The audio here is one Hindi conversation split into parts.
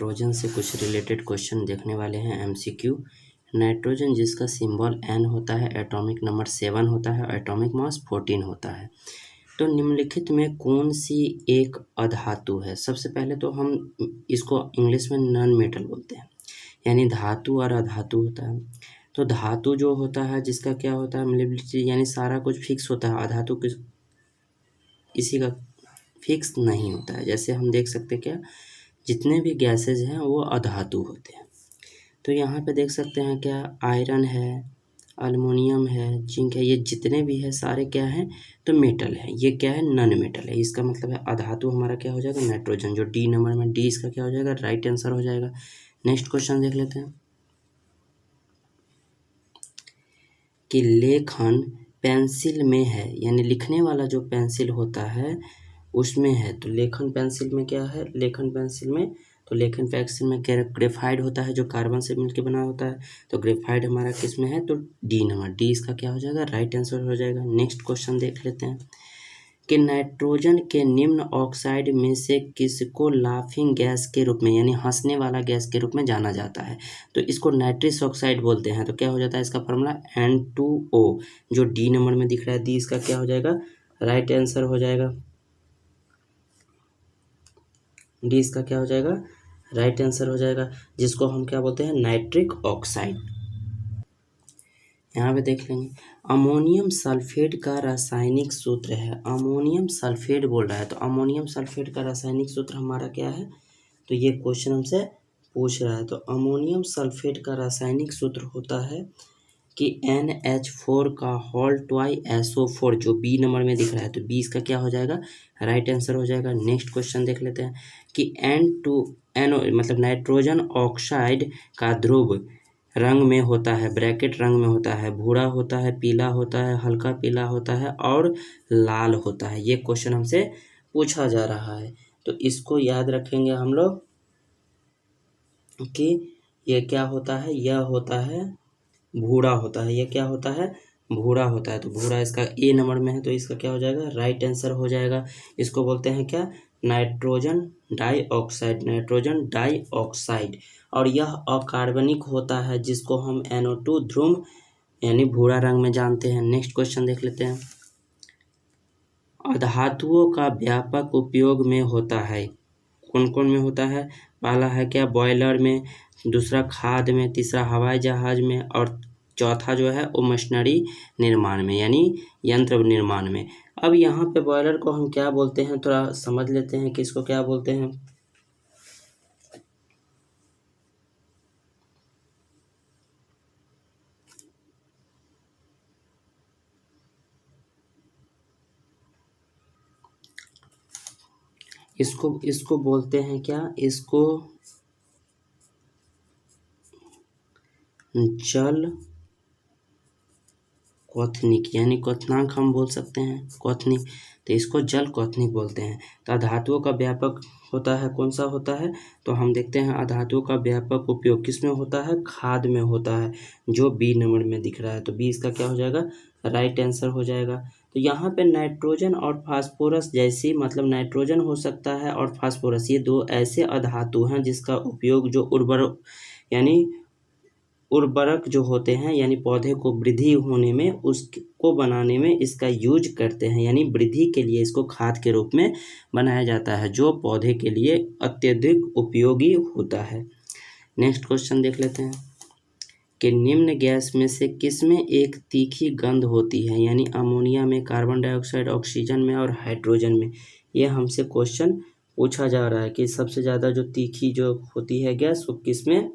नाइट्रोजन से कुछ रिलेटेड क्वेश्चन देखने वाले हैं एमसीक्यू। नाइट्रोजन जिसका सिंबल N होता है, एटॉमिक नंबर 7 होता है, एटॉमिक मास 14 होता है। तो निम्नलिखित में कौन सी एक अधातु है? सबसे पहले तो हम इसको इंग्लिश में नॉन मेटल बोलते हैं, यानी धातु और अधातु होता है। तो धातु जो होता है जिसका क्या होता है मेलेबिलिटी, यानी सारा कुछ फिक्स होता है। अधातु किसी का फिक्स नहीं होता है। जैसे हम देख सकते हैं क्या, जितने भी गैसेज हैं वो अधातु होते हैं। तो यहाँ पे देख सकते हैं क्या, आयरन है, अल्युमिनियम है, जिंक है, ये जितने भी है सारे क्या हैं तो मेटल है। ये क्या है, नॉन मेटल है। इसका मतलब है अधातु हमारा क्या हो जाएगा, नाइट्रोजन, जो डी नंबर में, डी इसका क्या हो जाएगा, राइट आंसर हो जाएगा। नेक्स्ट क्वेश्चन देख लेते हैं कि लेखन पेंसिल में है, यानी लिखने वाला जो पेंसिल होता है उसमें है। तो लेखन पेंसिल में क्या है, लेखन पेंसिल में, तो लेखन पेंसिल में ग्रेफाइट होता है जो कार्बन से मिलकर बना होता है। तो ग्रेफाइट हमारा किस में है, तो डी नंबर, डी इसका क्या हो जाएगा, राइट आंसर हो जाएगा। नेक्स्ट क्वेश्चन देख लेते हैं कि नाइट्रोजन के निम्न ऑक्साइड में से किसको लाफिंग गैस के रूप में, यानी हंसने वाला गैस के रूप में जाना जाता है? तो इसको नाइट्रस ऑक्साइड बोलते हैं। तो क्या हो जाता है इसका फॉर्मूला, N2O, जो डी नंबर में दिख रहा है, डी इसका क्या हो जाएगा, राइट आंसर हो जाएगा। डी इसका क्या हो जाएगा, राइट आंसर हो जाएगा, जिसको हम क्या बोलते हैं, नाइट्रिक ऑक्साइड। यहाँ पे देख लेंगे, अमोनियम सल्फेट का रासायनिक सूत्र है। अमोनियम सल्फेट बोल रहा है, तो अमोनियम सल्फेट का रासायनिक सूत्र हमारा क्या है, तो ये क्वेश्चन हमसे पूछ रहा है। तो अमोनियम सल्फेट का रासायनिक सूत्र होता है कि NH4 का होल ट्वाई SO4, जो बी नंबर में दिख रहा है। तो बी इसका क्या हो जाएगा, राइट आंसर हो जाएगा। नेक्स्ट क्वेश्चन देख लेते हैं कि N2NO मतलब नाइट्रोजन ऑक्साइड का ध्रुव रंग में होता है, ब्रैकेट रंग में होता है, भूरा होता है, पीला होता है, हल्का पीला होता है और लाल होता है। ये क्वेश्चन हमसे पूछा जा रहा है। तो इसको याद रखेंगे हम लोग कि ये क्या होता है, यह होता है भूरा होता है। ये क्या होता है, भूरा होता है। तो भूरा इसका ए नंबर में है, तो इसका क्या हो जाएगा, राइट आंसर हो जाएगा। इसको बोलते हैं क्या, नाइट्रोजन डाइऑक्साइड, नाइट्रोजन डाइऑक्साइड। और यह अकार्बनिक होता है, जिसको हम NO2 ध्रुव यानी भूरा रंग में जानते हैं। नेक्स्ट क्वेश्चन देख लेते हैं, अधातुओं का व्यापक उपयोग में होता है। कौन कौन में होता है, पहला है क्या, बॉयलर में, दूसरा खाद में, तीसरा हवाई जहाज में और चौथा जो है वो मशीनरी निर्माण में, यानी यंत्र निर्माण में। अब यहाँ पे बॉयलर को हम क्या बोलते हैं, थोड़ा समझ लेते हैं कि इसको क्या बोलते हैं। इसको बोलते हैं क्या, इसको जल क्वथनिक, यानी क्वथनांक हम बोल सकते हैं, क्वथनिक। तो इसको जल क्वथनिक बोलते हैं। तो अधातुओं का व्यापक होता है, कौन सा होता है, तो हम देखते हैं अधातुओं का व्यापक उपयोग किस में होता है, खाद में होता है, जो बी नंबर में दिख रहा है। तो बी इसका क्या हो जाएगा, राइट आंसर हो जाएगा। तो यहाँ पे नाइट्रोजन और फास्फोरस जैसी, मतलब नाइट्रोजन हो सकता है और फास्फोरस, ये दो ऐसे अधातु हैं जिसका उपयोग जो उर्वरक यानी उर्वरक जो होते हैं, यानी पौधे को वृद्धि होने में, उसको बनाने में इसका यूज करते हैं, यानी वृद्धि के लिए इसको खाद के रूप में बनाया जाता है, जो पौधे के लिए अत्यधिक उपयोगी होता है। नेक्स्ट क्वेश्चन देख लेते हैं कि निम्न गैस में से किसमें एक तीखी गंध होती है, यानी अमोनिया में, कार्बन डाइऑक्साइड, ऑक्सीजन में और हाइड्रोजन में। यह हमसे क्वेश्चन पूछा जा रहा है कि सबसे ज़्यादा जो तीखी जो होती है गैस वो किसमें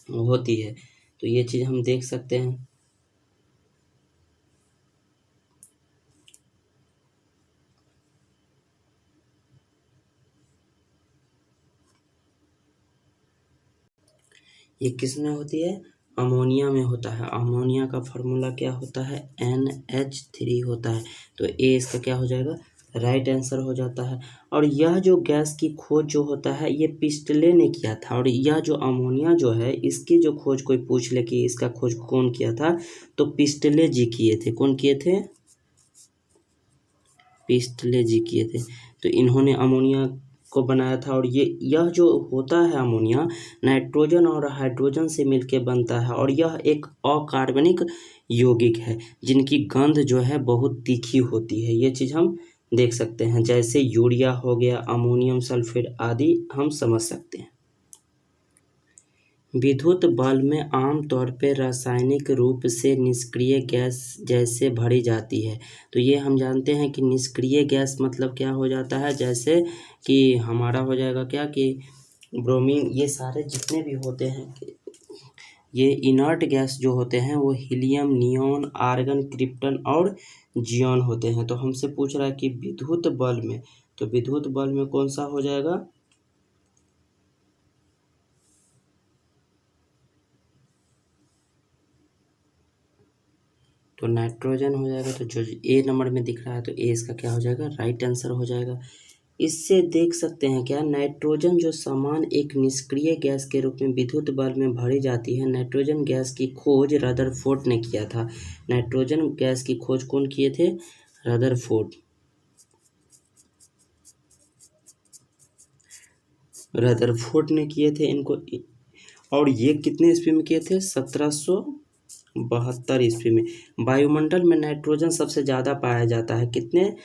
होती है। तो ये चीज़ हम देख सकते हैं। ये किस में होती है, अमोनिया में होता है। अमोनिया का फार्मूला क्या होता है, NH3 होता है। तो ए इसका क्या हो जाएगा, राइट आंसर हो जाता है। और यह जो गैस की खोज जो होता है ये पिस्टले ने किया था। और यह जो अमोनिया जो है इसकी जो खोज कोई पूछ ले कि इसका खोज कौन किया था, तो पिस्टले जी किए थे। कौन किए थे, पिस्टले जी किए थे। तो इन्होंने अमोनिया इसको बनाया था। और यह जो होता है अमोनिया नाइट्रोजन और हाइड्रोजन से मिलकर बनता है और यह एक अकार्बनिक यौगिक है जिनकी गंध जो है बहुत तीखी होती है। ये चीज़ हम देख सकते हैं, जैसे यूरिया हो गया, अमोनियम सल्फेट आदि हम समझ सकते हैं। विद्युत बल्ब में आमतौर पर रासायनिक रूप से निष्क्रिय गैस जैसे भरी जाती है। तो ये हम जानते हैं कि निष्क्रिय गैस मतलब क्या हो जाता है, जैसे कि हमारा हो जाएगा क्या कि ब्रोमीन, ये सारे जितने भी होते हैं ये इनर्ट गैस जो होते हैं वो हीलियम, नियॉन, आर्गन, क्रिप्टन और जियॉन होते हैं। तो हमसे पूछ रहा है कि विद्युत बल्ब में, तो विद्युत बल्ब में कौन सा हो जाएगा, तो नाइट्रोजन हो जाएगा। तो जो ए नंबर में दिख रहा है तो ए इसका क्या हो जाएगा, राइट आंसर हो जाएगा। इससे देख सकते हैं क्या, नाइट्रोजन जो सामान एक निष्क्रिय गैस के रूप में विद्युत बल्ब में भरी जाती है। नाइट्रोजन गैस की खोज रदरफोर्ड ने किया था। नाइट्रोजन गैस की खोज कौन किए थे, रदरफोर्ड। रदरफोर्ड ने किए थे इनको, और ये कितने ईस्वी में किए थे, 1772 ईस्वी में। वायुमंडल में नाइट्रोजन सबसे ज़्यादा पाया जाता है, कितने,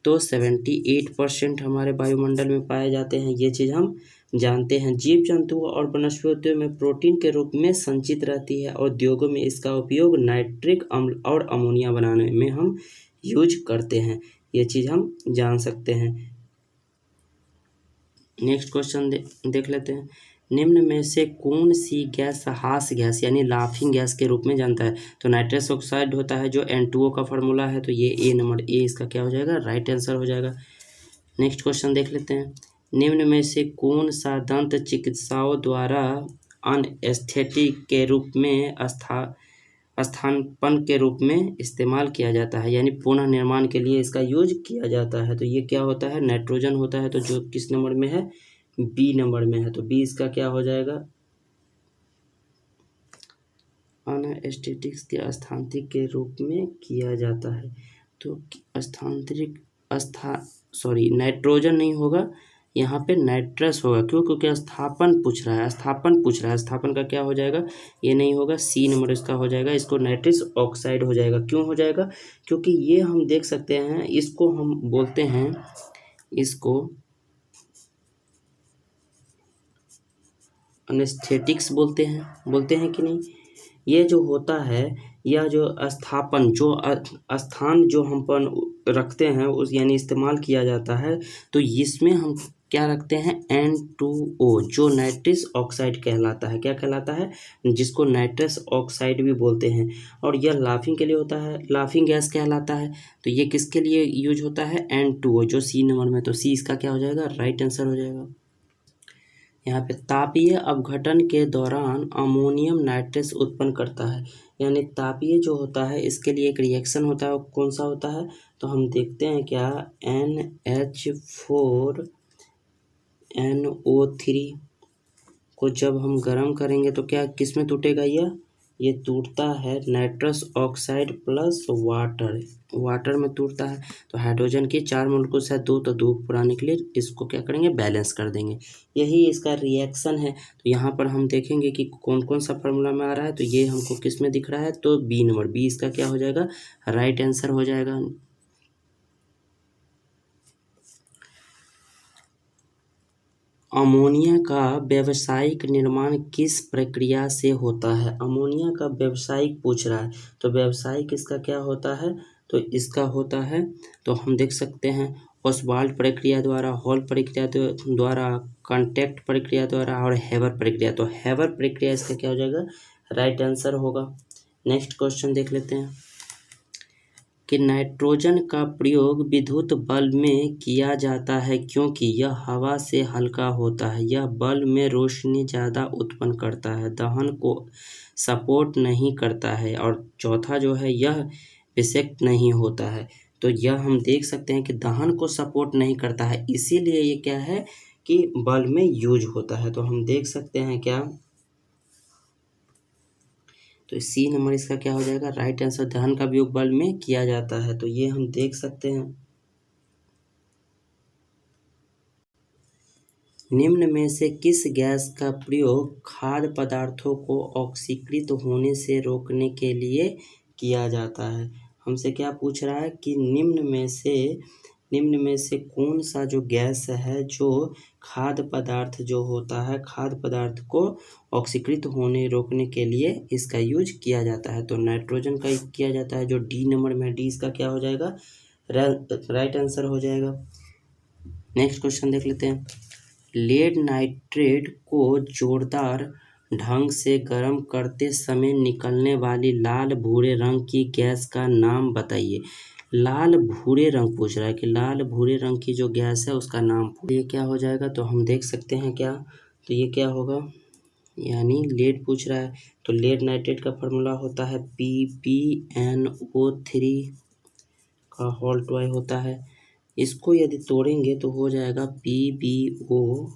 तो 78% हमारे वायुमंडल में पाए जाते हैं। ये चीज़ हम जानते हैं। जीव जंतुओं और वनस्पतियों में प्रोटीन के रूप में संचित रहती है और उद्योगों में इसका उपयोग नाइट्रिक अम्ल और अमोनिया बनाने में हम यूज करते हैं। ये चीज़ हम जान सकते हैं। नेक्स्ट क्वेश्चन देख लेते हैं। निम्न में से कौन सी गैस हास्य गैस यानी लाफिंग गैस के रूप में जानता है, तो नाइट्रस ऑक्साइड होता है जो N2O का फार्मूला है। तो ये ए नंबर, ए इसका क्या हो जाएगा, राइट आंसर हो जाएगा। नेक्स्ट क्वेश्चन देख लेते हैं। निम्न में से कौन सा दंत चिकित्साओं द्वारा अनएस्थेटिक के रूप में स्थानापन्न के रूप में इस्तेमाल किया जाता है, यानी पुनः निर्माण के लिए इसका यूज किया जाता है। तो ये क्या होता है, नाइट्रोजन होता है। तो जो किस नंबर में है, बी नंबर में है। तो बी इसका क्या हो जाएगा, अनएस्थेटिक्स के स्थानांतरित के रूप में किया जाता है। तो स्थानांतरित नाइट्रोजन नहीं होगा, यहाँ पे नाइट्रस होगा। क्यों, क्योंकि स्थापन पूछ रहा है, स्थापन का क्या हो जाएगा, ये नहीं होगा, सी नंबर इसका हो जाएगा। इसको नाइट्रस ऑक्साइड हो जाएगा। क्यों हो जाएगा, क्योंकि ये हम देख सकते हैं, इसको हम बोलते हैं, इसको एनेस्थेटिक्स बोलते हैं कि नहीं। ये जो होता है, यह जो स्थापन, जो स्थान जो हम पर रखते हैं उस यानी इस्तेमाल किया जाता है, तो इसमें हम क्या रखते हैं, N2O जो नाइट्रस ऑक्साइड कहलाता है। क्या कहलाता है, जिसको नाइट्रस ऑक्साइड भी बोलते हैं। और यह लाफिंग के लिए होता है, लाफिंग गैस कहलाता है। तो ये किसके लिए यूज होता है, N2O जो सी नंबर में। तो सी इसका क्या हो जाएगा, राइट आंसर हो जाएगा। यहाँ पे तापीय अपघटन के दौरान अमोनियम नाइट्रेट उत्पन्न करता है, यानी तापीय जो होता है इसके लिए एक रिएक्शन होता है, कौन सा होता है, तो हम देखते हैं क्या, NH4NO3 को जब हम गर्म करेंगे तो क्या किस में टूटेगा, ये टूटता है नाइट्रस ऑक्साइड प्लस वाटर में टूटता है। तो हाइड्रोजन की 4 मोलिक्यूल्स है, 2 तो 2 पुराने के लिए इसको क्या करेंगे, बैलेंस कर देंगे। यही इसका रिएक्शन है। तो यहाँ पर हम देखेंगे कि कौन कौन सा फार्मूला में आ रहा है। तो ये हमको किस में दिख रहा है, तो बी नंबर, बी इसका क्या हो जाएगा, राइट आंसर हो जाएगा। अमोनिया का व्यावसायिक निर्माण किस प्रक्रिया से होता है, अमोनिया का व्यावसायिक पूछ रहा है। तो व्यावसायिक इसका क्या होता है, तो इसका होता है, तो हम देख सकते हैं ओसवाल्ड प्रक्रिया द्वारा, हॉल प्रक्रिया द्वारा, कॉन्टैक्ट प्रक्रिया द्वारा और हेवर प्रक्रिया। तो हेवर प्रक्रिया इसका क्या हो जाएगा, राइट आंसर होगा। नेक्स्ट क्वेश्चन देख लेते हैं कि नाइट्रोजन का प्रयोग विद्युत बल्ब में किया जाता है क्योंकि यह हवा से हल्का होता है, यह बल्ब में रोशनी ज़्यादा उत्पन्न करता है, दहन को सपोर्ट नहीं करता है, और चौथा जो है यह विषैक्त नहीं होता है। तो यह हम देख सकते हैं कि दहन को सपोर्ट नहीं करता है, इसीलिए ये क्या है कि बल्ब में यूज होता है। तो हम देख सकते हैं क्या, तो सी नंबर इसका क्या हो जाएगा, राइट आंसर। दहन का उपयोग बल्ब में किया जाता है। तो ये हम देख सकते हैं। निम्न में से किस गैस का प्रयोग खाद्य पदार्थों को ऑक्सीकृत होने से रोकने के लिए किया जाता है? हमसे क्या पूछ रहा है कि निम्न में से कौन सा जो गैस है जो खाद्य पदार्थ जो होता है खाद्य पदार्थ को ऑक्सीकृत होने रोकने के लिए इसका यूज किया जाता है? तो नाइट्रोजन का किया जाता है, जो डी नंबर में है, डी इसका क्या हो जाएगा? राइट आंसर हो जाएगा। नेक्स्ट क्वेश्चन देख लेते हैं। लेड नाइट्रेट को जोरदार ढंग से गर्म करते समय निकलने वाली लाल भूरे रंग की गैस का नाम बताइए। लाल भूरे रंग पूछ रहा है कि लाल भूरे रंग की जो गैस है उसका नाम, ये क्या हो जाएगा? तो हम देख सकते हैं क्या, तो ये क्या होगा, यानी लेड पूछ रहा है तो लेड नाइट्रेट का फॉर्मूला होता है PbNO3 का होल टू होता है। इसको यदि तोड़ेंगे तो हो जाएगा PbO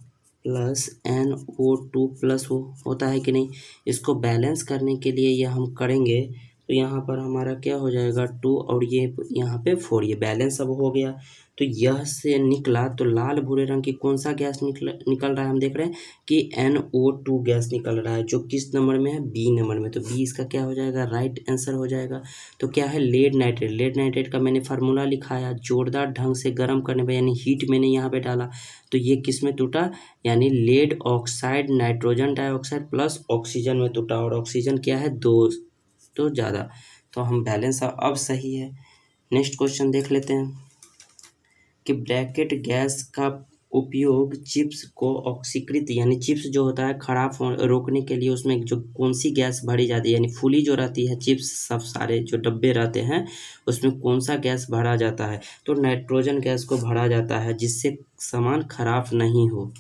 प्लस NO2 प्लस होता है कि नहीं। इसको बैलेंस करने के लिए ये हम करेंगे तो यहाँ पर हमारा क्या हो जाएगा 2 और ये यहाँ पे 4, ये बैलेंस अब हो गया। तो यह से निकला तो लाल भूरे रंग की कौन सा गैस निकल रहा है, हम देख रहे हैं कि NO2 गैस निकल रहा है, जो किस नंबर में है? बी नंबर में। तो बी इसका क्या हो जाएगा? राइट आंसर हो जाएगा। तो क्या है? Lead nitrate. लेड नाइट्रेट का मैंने फार्मूला लिखाया, जोरदार ढंग से गर्म करने पर, यानी हीट मैंने यहाँ पे डाला तो ये किस में टूटा? यानी lead oxide nitrogen dioxide plus oxygen में टूटा, और ऑक्सीजन क्या है? 2 तो ज़्यादा, तो हम बैलेंस अब सही है। नेक्स्ट क्वेश्चन देख लेते हैं कि ब्रैकेट गैस का उपयोग चिप्स को ऑक्सीकृत, यानी चिप्स जो होता है खराब रोकने के लिए उसमें जो कौन सी गैस भरी जाती है, यानी फुली जो रहती है चिप्स सब सारे जो डब्बे रहते हैं उसमें कौन सा गैस भरा जाता है? तो नाइट्रोजन गैस को भरा जाता है जिससे सामान खराब नहीं हो।